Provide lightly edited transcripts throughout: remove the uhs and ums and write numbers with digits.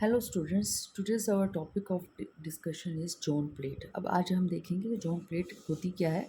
Hello students, today's our topic of discussion is zone plate. अब आज हम देखेंगे कि जोन प्लेट होती क्या है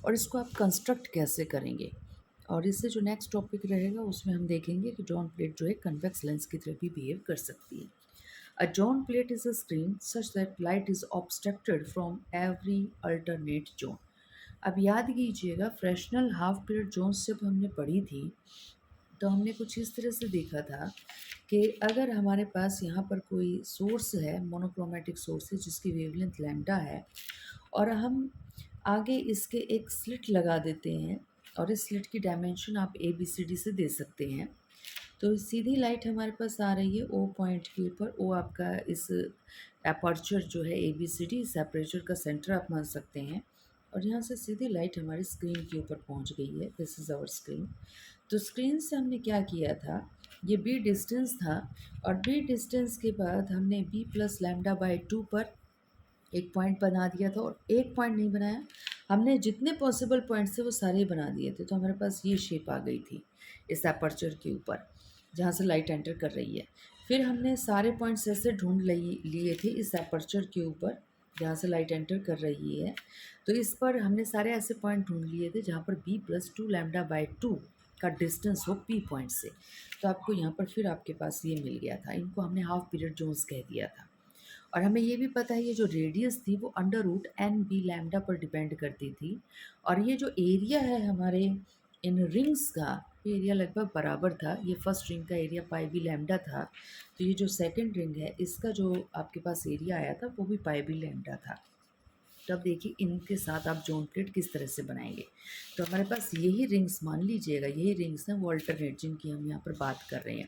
और इसको आप कंस्ट्रक्ट कैसे करेंगे। और इससे जो नेक्स्ट टॉपिक रहेगा उसमें हम देखेंगे कि जोन प्लेट जो है कन्वेक्स लेंस की तरह भी बिहेव कर सकती है। A zone plate is a screen such that light is obstructed from every alternate zone. अब याद कीजिएगा, फ्रेशनल हाफ पीरियड जोन्स जब हमने पढ़ी थी तो हमने कुछ इस तरह से देखा था कि अगर हमारे पास यहाँ पर कोई सोर्स है, मोनोक्रोमेटिक सोर्स है जिसकी वेवलेंथ लैम्डा है, और हम आगे इसके एक स्लिट लगा देते हैं और इस स्लिट की डायमेंशन आप ए बी सी डी से दे सकते हैं। तो सीधी लाइट हमारे पास आ रही है ओ पॉइंट के ऊपर। ओ आपका इस अपर्चर जो है ए बी सी डी, इस अपर्चर का सेंटर आप मान सकते हैं। और यहाँ से सीधी लाइट हमारी स्क्रीन के ऊपर पहुँच गई है। This is our screen. तो स्क्रीन से हमने क्या किया था, ये बी डिस्टेंस था, और बी डिस्टेंस के बाद हमने बी प्लस लैम्डा बाई 2 पर एक पॉइंट बना दिया था। और एक पॉइंट नहीं बनाया, हमने जितने पॉसिबल पॉइंट्स थे वो सारे बना दिए थे। तो हमारे पास ये शेप आ गई थी इस अपर्चर के ऊपर जहाँ से लाइट एंटर कर रही है। फिर हमने सारे पॉइंट्स ऐसे ढूंढ लिए थे इस अपर्चर के ऊपर जहाँ से लाइट एंटर कर रही है। तो इस पर हमने सारे ऐसे पॉइंट ढूंढ लिए थे जहाँ पर बी प्लस 2 लैम्डा बाई 2 का डिस्टेंस हो पी पॉइंट से। तो आपको यहाँ पर फिर आपके पास ये मिल गया था। इनको हमने हाफ पीरियड जोन्स कह दिया था। और हमें ये भी पता है ये जो रेडियस थी वो under root N B lambda पर डिपेंड करती थी। और ये जो एरिया है हमारे इन रिंग्स का, ये एरिया लगभग बराबर था। ये फर्स्ट रिंग का एरिया पाई बी लैम्डा था, तो ये जो सेकंड रिंग है इसका जो आपके पास एरिया आया था वो भी पाई बी लैम्डा था। तो अब देखिए इनके साथ आप जोन प्लेट किस तरह से बनाएंगे। तो हमारे पास यही रिंग्स, मान लीजिएगा यही रिंग्स हैं वो अल्टरनेट जिनकी हम यहाँ पर बात कर रहे हैं।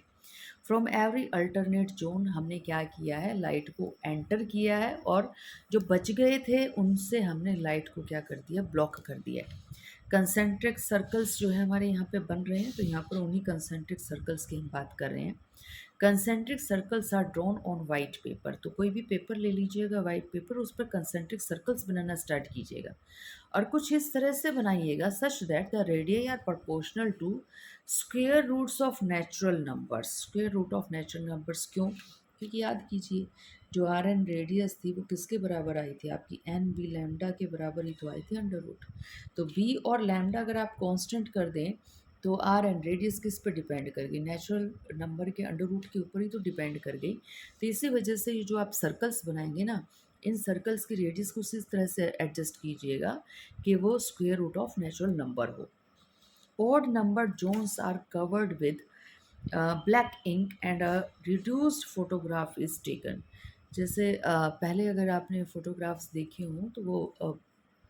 फ्रॉम एवरी अल्टरनेट जोन हमने क्या किया है, लाइट को एंटर किया है, और जो बच गए थे उनसे हमने लाइट को क्या कर दिया, ब्लॉक कर दिया है। कंसेंट्रिक सर्कल्स जो है हमारे यहाँ पे बन रहे हैं, तो यहाँ पर उन्हीं कंसेंट्रिक सर्कल्स की हम बात कर रहे हैं। Concentric circles are drawn on white paper. तो कोई भी पेपर ले लीजिएगा, वाइट पेपर, उस पर कंसेंट्रिक सर्कल्स बनाना स्टार्ट कीजिएगा और कुछ इस तरह से बनाइएगा such that the radius are proportional to square roots of natural numbers. Square root of natural numbers क्यों? क्योंकि याद कीजिए जो आर एन रेडियस थी वो किसके बराबर आई थी, आपकी एन बी लैम्डा के बराबर ही तो आई थी अंडर रूट। तो बी और लैम्डा अगर आप कांस्टेंट कर दें तो आर एन रेडियस किस पर डिपेंड कर गई, नेचुरल नंबर के अंडर रूट के ऊपर ही तो डिपेंड कर गई। तो इसी वजह से ये जो आप सर्कल्स बनाएंगे ना, इन सर्कल्स की रेडियस को इस तरह से एडजस्ट कीजिएगा कि वो square root of natural number हो। Odd number zones are covered with black ink and a reduced photograph is taken. जैसे पहले अगर आपने फोटोग्राफ्स देखे हों तो वो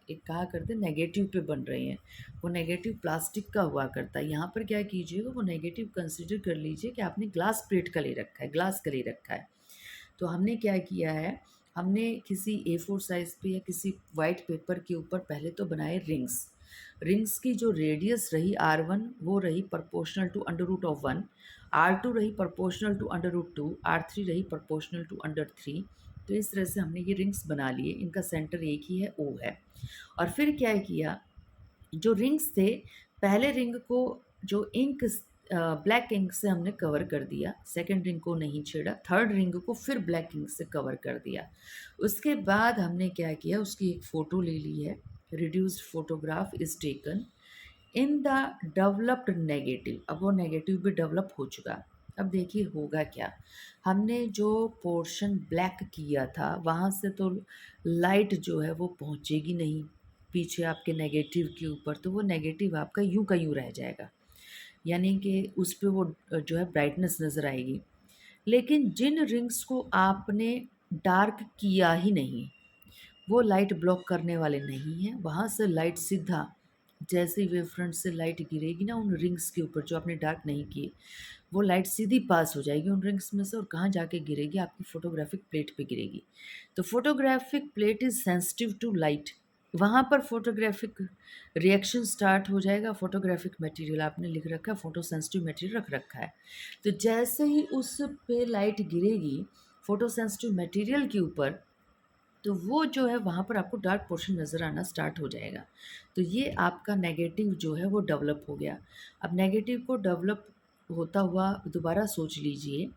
एक कहा करते नेगेटिव पे बन रहे हैं, वो नेगेटिव प्लास्टिक का हुआ करता है। यहाँ पर क्या कीजिएगा, वो नेगेटिव कंसिडर कर लीजिए कि आपने ग्लास प्लेट का ले रखा है, ग्लास का ले रखा है। तो हमने क्या किया है, हमने किसी ए फोर साइज़ पे या किसी वाइट पेपर के ऊपर पहले तो बनाए रिंग्स। रिंग्स की जो रेडियस रही R1 वो रही proportional to under root of 1, R2 रही proportional to under root 2, R3 रही प्रोपोर्शनल टू अंडर 3। तो इस तरह से हमने ये रिंग्स बना लिए, इनका सेंटर एक ही है, O है। और फिर क्या किया, जो रिंग्स थे, पहले रिंग को जो इंक ब्लैक इंक से हमने कवर कर दिया, सेकंड रिंग को नहीं छेड़ा, थर्ड रिंग को फिर ब्लैक इंक से कवर कर दिया। उसके बाद हमने क्या किया, उसकी एक फ़ोटो ले ली है। Reduced photograph is taken in the developed negative. अब वो नेगेटिव भी डेवलप हो चुका। अब देखिए होगा क्या, हमने जो पोर्शन ब्लैक किया था वहाँ से तो लाइट जो है वो पहुँचेगी नहीं पीछे आपके नेगेटिव के ऊपर, तो वो नेगेटिव आपका यूं का यूं रह जाएगा, यानी कि उस पर वो जो है ब्राइटनेस नज़र आएगी। लेकिन जिन रिंग्स को आपने डार्क किया ही नहीं, वो लाइट ब्लॉक करने वाले नहीं हैं, वहाँ से लाइट सीधा जैसे ही वेव फ्रंट से लाइट गिरेगी ना उन रिंग्स के ऊपर जो आपने डार्क नहीं किए, वो लाइट सीधी पास हो जाएगी उन रिंग्स में से, और कहाँ जाके गिरेगी, आपकी फोटोग्राफिक प्लेट पे गिरेगी। तो photographic plate is sensitive to light, वहाँ पर फोटोग्राफिक रिएक्शन स्टार्ट हो जाएगा। फोटोग्राफिक मटेरियल आपने लिख रखा है, फोटो सेंसिटिव मटेरियल रख रखा है। तो जैसे ही उस पे लाइट गिरेगी फोटो सेंसिटिव मटेरियल के ऊपर, तो वो जो है वहाँ पर आपको डार्क पोर्शन नज़र आना स्टार्ट हो जाएगा। तो ये आपका नेगेटिव जो है वो डेवलप हो गया। अब नेगेटिव को डेवलप होता हुआ दोबारा सोच लीजिए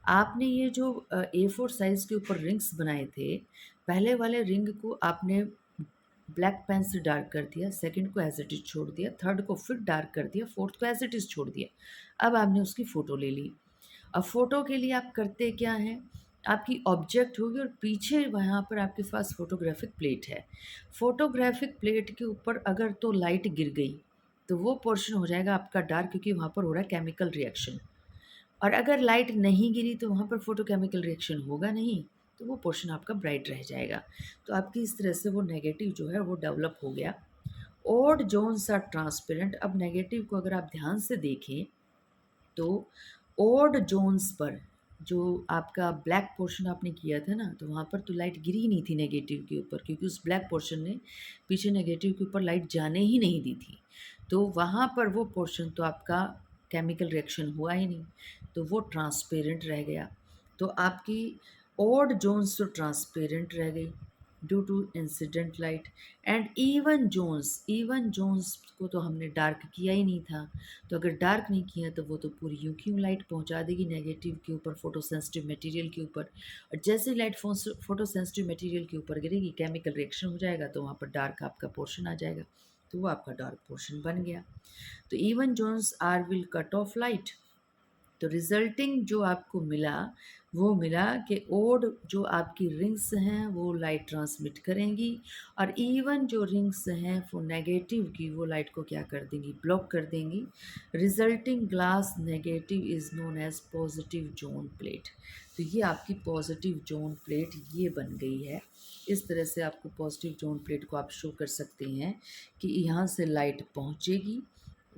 आपने ये जो A4 साइज़ के ऊपर रिंग्स बनाए थे, पहले वाले रिंग को आपने ब्लैक पेन से डार्क कर दिया, सेकंड को एज़ इट इज़ छोड़ दिया, थर्ड को फिर डार्क कर दिया, फोर्थ को एज़ इट इज़ छोड़ दिया। अब आपने उसकी फ़ोटो ले ली। अब फ़ोटो के लिए आप करते क्या हैं, आपकी ऑब्जेक्ट होगी और पीछे वहाँ पर आपके पास फ़ोटोग्राफ़िक प्लेट है। फ़ोटोग्राफ़िक प्लेट के ऊपर अगर तो लाइट गिर गई, तो वो पोर्शन हो जाएगा आपका डार्क, क्योंकि वहाँ पर हो रहा है केमिकल रिएक्शन। और अगर लाइट नहीं गिरी तो वहाँ पर फोटोकेमिकल रिएक्शन होगा नहीं, तो वो पोर्शन आपका ब्राइट रह जाएगा। तो आपकी इस तरह से वो नेगेटिव जो है वो डेवलप हो गया। Odd zones are transparent. अब नेगेटिव को अगर आप ध्यान से देखें तो ओड जोन्स पर जो आपका ब्लैक पोर्शन आपने किया था ना, तो वहाँ पर तो लाइट गिरी ही नहीं थी नेगेटिव के ऊपर, क्योंकि उस ब्लैक पोर्शन ने पीछे नेगेटिव के ऊपर लाइट जाने ही नहीं दी थी। तो वहाँ पर वो पोर्शन तो आपका केमिकल रिएक्शन हुआ ही नहीं, तो वो ट्रांसपेरेंट रह गया। तो आपकी ओड जोन्स तो ट्रांसपेरेंट रह गई due to incident light. And even zones को तो हमने डार्क किया ही नहीं था, तो अगर डार्क नहीं किया तो वो तो पूरी यूं क्यों लाइट पहुंचा देगी नेगेटिव के ऊपर, फोटो सेंसिटिव मटेरियल के ऊपर। और जैसे लाइट फोटो सेंसिटिव मटेरियल के ऊपर गिरेगी, केमिकल रिएक्शन हो जाएगा, तो वहाँ पर डार्क आपका पोर्शन आ जाएगा, तो वो आपका डार्क पोर्शन बन गया। तो even zones are will cut off light. तो रिजल्टिंग जो आपको मिला वो मिला कि ओड जो आपकी रिंग्स हैं वो लाइट ट्रांसमिट करेंगी, और इवन जो रिंग्स हैं वो नेगेटिव की वो लाइट को क्या कर देंगी, ब्लॉक कर देंगी। Resulting glass negative is known as positive zone plate. तो ये आपकी पॉजिटिव जोन प्लेट ये बन गई है। इस तरह से आपको पॉजिटिव जोन प्लेट को आप शो कर सकते हैं कि यहाँ से लाइट पहुँचेगी।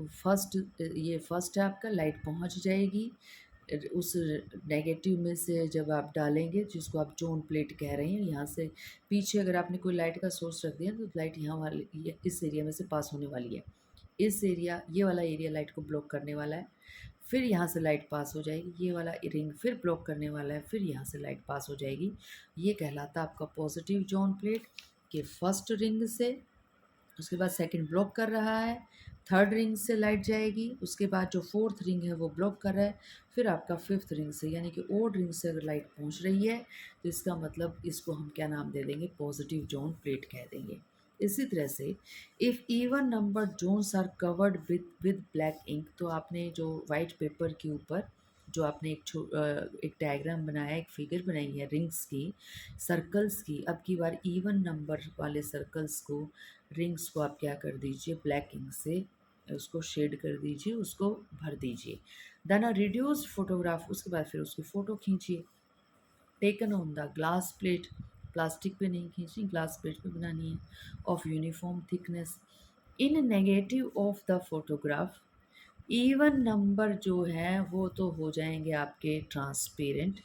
फर्स्ट ये फर्स्ट है आपका, लाइट पहुंच जाएगी उस नेगेटिव में से जब आप डालेंगे, जिसको आप जोन प्लेट कह रहे हैं। यहाँ से पीछे अगर आपने कोई लाइट का सोर्स रख दिया तो लाइट यहाँ वाले इस एरिया में से पास होने वाली है। इस एरिया, ये वाला एरिया लाइट को ब्लॉक करने वाला है, फिर यहाँ से लाइट पास हो जाएगी, ये वाला रिंग फिर ब्लॉक करने वाला है, फिर यहाँ से लाइट पास हो जाएगी। ये कहलाता है आपका पॉजिटिव जोन प्लेट के फर्स्ट रिंग से। उसके बाद सेकंड ब्लॉक कर रहा है, थर्ड रिंग से लाइट जाएगी, उसके बाद जो फोर्थ रिंग है वो ब्लॉक कर रहा है, फिर आपका फिफ्थ रिंग से, यानी कि ओड रिंग से अगर लाइट पहुंच रही है तो इसका मतलब इसको हम क्या नाम दे देंगे, पॉजिटिव जोन प्लेट कह देंगे। इसी तरह से if even number zones are covered with black ink, तो आपने जो वाइट पेपर के ऊपर जो आपने एक डायग्राम बनाया, एक फिगर बनाई है रिंग्स की, सर्कल्स की, अब की बार इवन नंबर वाले सर्कल्स को, रिंग्स को आप क्या कर दीजिए, ब्लैक इंक से उसको शेड कर दीजिए, उसको भर दीजिए। देन अ रिड्यूस्ड फोटोग्राफ, उसके बाद फिर उसकी फ़ोटो खींचिए, taken on the glass plate, plastic पे नहीं खींचनी, ग्लास प्लेट पे बनानी है, of uniform thickness. In negative of the photograph even number जो है वो तो हो जाएंगे आपके transparent,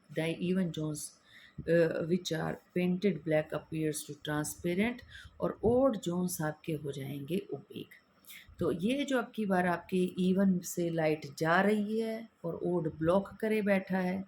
the even zones which are painted black appears to transparent, और ओड जोन्स आपके हो जाएंगे ओपेक। तो ये जो अब की बार आपके इवन से लाइट जा रही है और ओड ब्लॉक करे बैठा है,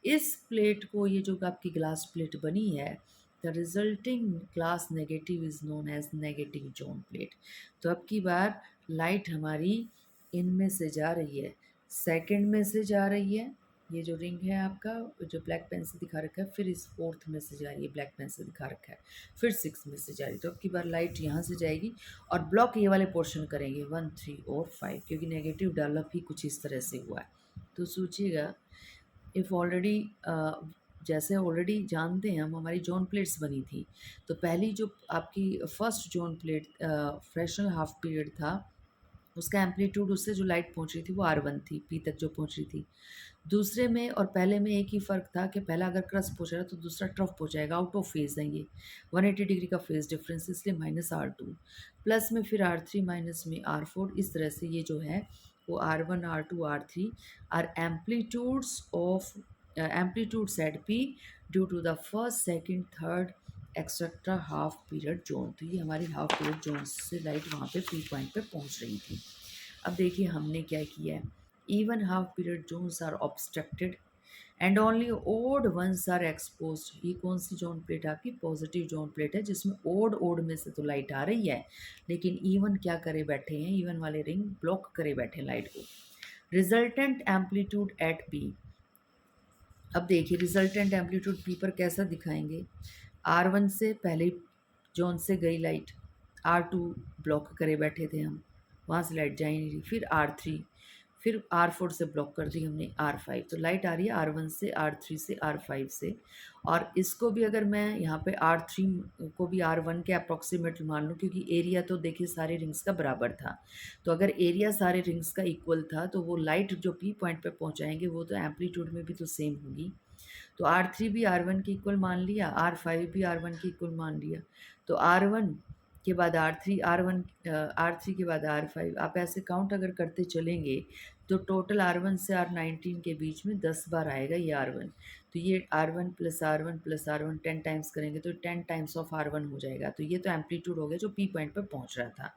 इस प्लेट को, ये जो आपकी ग्लास प्लेट बनी है, the resulting glass negative is known as negative zone plate. तो अब की बार लाइट हमारी इनमें से जा रही है, सेकंड में से जा रही है, ये जो रिंग है आपका जो ब्लैक पेन से दिखा रखा है, फिर इस फोर्थ में से जा रही है, ब्लैक पेन से दिखा रखा है, फिर सिक्स में से जा रही है। तो अब की बार लाइट यहाँ से जाएगी और ब्लॉक ये वाले पोर्शन करेंगे 1, 3 और 5, क्योंकि नेगेटिव डेवलप ही कुछ इस तरह से हुआ है। तो सोचिएगा, इफ़ ऑलरेडी जैसे ऑलरेडी जानते हैं हम, हमारी जोन प्लेट्स बनी थी, तो पहली जो आपकी first zone plate Fresnel half period था, उसका एम्पलीट्यूड, उससे जो लाइट पहुंच रही थी वो R1 थी, पी तक जो पहुंच रही थी। दूसरे में और पहले में एक ही फ़र्क था कि पहला अगर क्रस्ट पहुंच रहा है तो दूसरा ट्रफ पहुंचाएगा, आउट ऑफ फेज़ है ये, 180 डिग्री का फेज़ डिफरेंस, इसलिए -R2, प्लस में फिर R3, माइनस में R4। इस तरह से ये जो है वो R1, R2, R3 are amplitudes of amplitudes at P due to the first, second, third etcetera half period zone. तो ये हमारी हाफ पीरियड जोन से लाइट वहाँ पे P पॉइंट पे पहुँच रही थी। अब देखिए हमने क्या किया है, even half period zones are obstructed and only odd ones are exposed. ये कौन सी जोन प्लेट आपकी, पॉजिटिव जोन प्लेट है, जिसमें ओड में से तो लाइट आ रही है, लेकिन इवन क्या करे बैठे हैं, इवन वाले रिंग ब्लॉक करे बैठे हैं लाइट को। रिजल्टेंट एम्पलीट्यूड एट P, अब देखिए रिजल्टेंट एम्पलीट्यूड पी पर कैसा दिखाएंगे। R1 से पहले जोन से गई लाइट, R2 ब्लॉक करे बैठे थे हम, वहाँ से लाइट जा ही नहीं रही। फिर R3, फिर R4 से ब्लॉक कर दी हमने R5, तो लाइट आ रही है R1 से, R3 से, R5 से। और इसको भी अगर मैं यहाँ पे R3 को भी R1 के अप्रॉक्सीमेट मान लूँ, क्योंकि एरिया तो देखिए सारे रिंग्स का बराबर था, तो अगर एरिया सारे रिंग्स का इक्वल था तो वो लाइट जो पी पॉइंट पे पहुँचाएंगे वो तो एम्पलीट्यूड में भी तो सेम होगी। तो R3 भी R1 की इक्वल मान लिया, R5 भी R1 की इक्वल मान लिया। तो R1 के बाद R3, R3 के बाद R5, आप ऐसे काउंट अगर करते चलेंगे तो टोटल R1 से R19 के बीच में 10 बार आएगा ये R1। तो ये R1 plus R1 plus R1 10 times करेंगे तो 10 टाइम्स ऑफ R1 हो जाएगा। तो ये तो एम्पलीट्यूड हो गया जो पी पॉइंट पर पहुंच रहा था।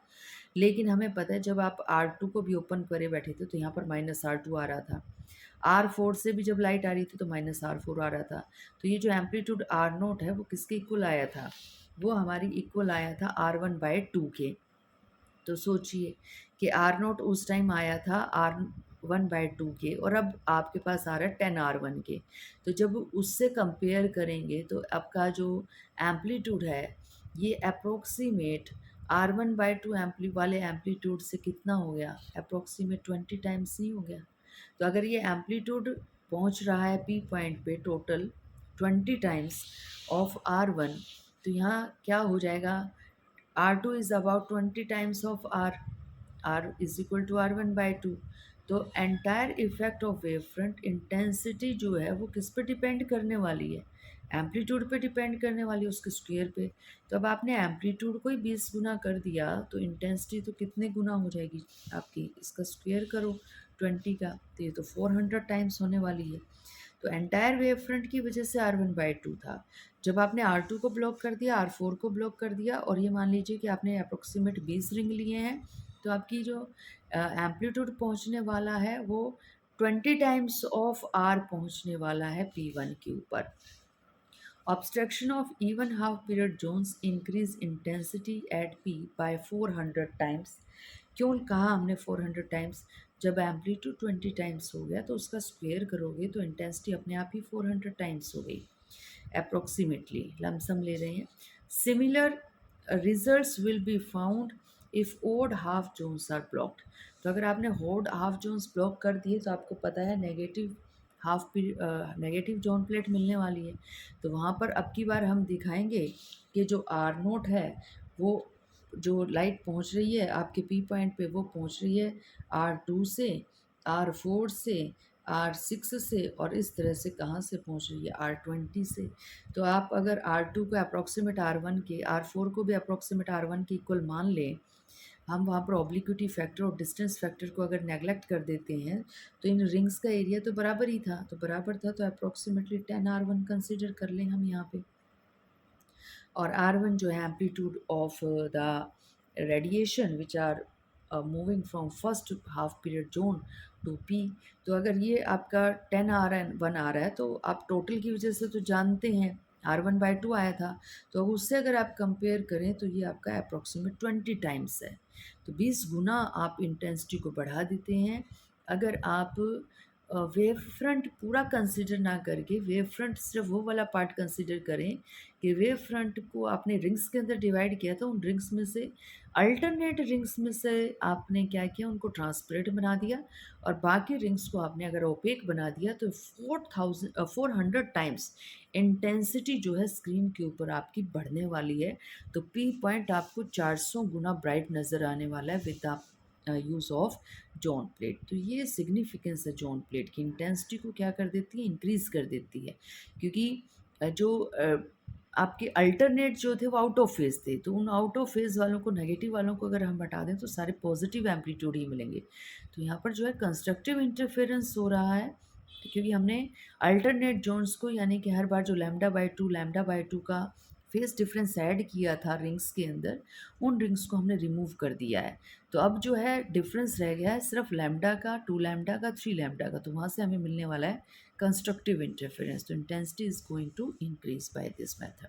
लेकिन हमें पता है जब आप R2 को भी ओपन करे बैठे थे तो यहाँ पर -R2 आ रहा था। R4 से भी जब लाइट आ रही थी तो -R4 आ रहा था। तो ये जो एम्पलीट्यूड R0 है वो किसके इक्वल आया था, वो हमारी इक्वल आया था R1/2 के। तो सोचिए कि R0 उस टाइम आया था R1/2 के, और अब आपके पास आ रहा है 10R1 के। तो जब उससे कंपेयर करेंगे तो आपका जो एम्पलीट्यूड है ये अप्रोक्सीमेट R1/2 वाले एम्पलीट्यूड से कितना हो गया, अप्रोक्सीमेट 20 टाइम्स नहीं हो गया। तो अगर ये एम्पलीट्यूड पहुंच रहा है पी पॉइंट पे टोटल 20 टाइम्स ऑफ R1, तो यहाँ क्या हो जाएगा, R2 is about 20 times of R is equal to R1/2। तो entire effect of wave front intensity जो है वो किस पे डिपेंड करने वाली है, एम्पलीट्यूड पे डिपेंड करने वाली है, उसके स्क्वायर पे। तो अब आपने एम्पलीट्यूड को ही 20 गुना कर दिया तो इंटेंसिटी तो कितने गुना हो जाएगी आपकी, इसका स्क्वायर करो 20 का, तो ये तो 400 टाइम्स होने वाली है। तो एंटायर वेव फ्रंट की वजह से R1/2 था। जब आपने R2 को ब्लॉक कर दिया, R4 को ब्लॉक कर दिया, और ये मान लीजिए कि आपने अप्रोक्सीमेट 20 रिंग लिए हैं, तो आपकी जो एम्पलीट्यूड पहुंचने वाला है वो 20 टाइम्स ऑफ R पहुंचने वाला है P1 के ऊपर। Obstruction of even half period zones increase intensity at P by 400 times। क्यों कहा हमने 400 टाइम्स, जब एम्पलीट्यूड 20 टाइम्स हो गया तो उसका स्क्वायर करोगे तो इंटेंसिटी अपने आप ही 400 टाइम्स हो गई, अप्रोक्सीमेटली लमसम ले रहे हैं। Similar results will be found if odd half zones are blocked. तो अगर आपने होड हाफ जोन्स ब्लॉक कर दिए तो आपको पता है नेगेटिव जोन प्लेट मिलने वाली है। तो वहाँ पर अब की बार हम दिखाएंगे कि जो R0 है वो जो लाइट पहुँच रही है आपके पी पॉइंट पे वो पहुँच रही है R2 से, R4 से, R6 से, और इस तरह से कहाँ से पहुँच रही है R20 से। तो आप अगर R2 को अप्रॉक्सीमेट R1 के, R4 को भी अप्रॉक्सीमेट R1 के इक्वल मान लें, हम वहाँ पर ऑब्लिक्विटी फैक्टर और डिस्टेंस फैक्टर को अगर नेगलेक्ट कर देते हैं तो इन रिंग्स का एरिया तो बराबर ही था, तो बराबर था तो अप्रॉक्सीमेटली 10R1 कंसिडर कर लें हम यहाँ पे। और R1 जो है amplitude of the radiation which are moving from first half period zone to P. तो अगर ये आपका 10R1 आ रहा है तो आप टोटल की वजह से तो जानते हैं R1/2 आया था, तो अब उससे अगर आप कंपेयर करें तो ये आपका अप्रॉक्सीमेट 20 टाइम्स है। तो 20 गुना आप इंटेंसिटी को बढ़ा देते हैं। अगर आप वेव फ्रंट पूरा कंसिडर ना करके वेव फ्रंट सिर्फ वो वाला पार्ट कंसिडर करें कि वेव फ्रंट को आपने रिंग्स के अंदर डिवाइड किया था, उन रिंग्स में से अल्टरनेट रिंग्स में से आपने क्या किया, उनको ट्रांसपेरेंट बना दिया, और बाकी रिंग्स को आपने अगर ओपेक बना दिया तो 400 टाइम्स इंटेंसिटी जो है स्क्रीन के ऊपर आपकी बढ़ने वाली है। तो पी पॉइंट आपको 400 गुना ब्राइट नज़र आने वाला है with the use of John plate. तो ये सिग्निफिकेंस है जॉन प्लेट की, इंटेंसिटी को क्या कर देती है, इंक्रीज़ कर देती है। क्योंकि जो आपके अल्टरनेट जो थे वो आउट ऑफ फेज़ थे, तो उन आउट ऑफ फेज़ वालों को, नेगेटिव वालों को अगर हम हटा दें तो सारे पॉजिटिव एम्पलीट्यूड ही मिलेंगे। तो यहाँ पर जो है कंस्ट्रक्टिव इंटरफेरेंस हो रहा है, क्योंकि हमने अल्टरनेट जोन्स को, यानी कि हर बार जो लैम्डा बाई टू का फेस डिफरेंस ऐड किया था रिंग्स के अंदर, उन रिंग्स को हमने रिमूव कर दिया है। तो अब जो है डिफरेंस रह गया है सिर्फ लैम्डा का, 2 लैम्डा का, 3 लैम्डा का, तो वहाँ से हमें मिलने वाला है कंस्ट्रक्टिव इंटरफेरेंस। तो intensity is going to increase by this method.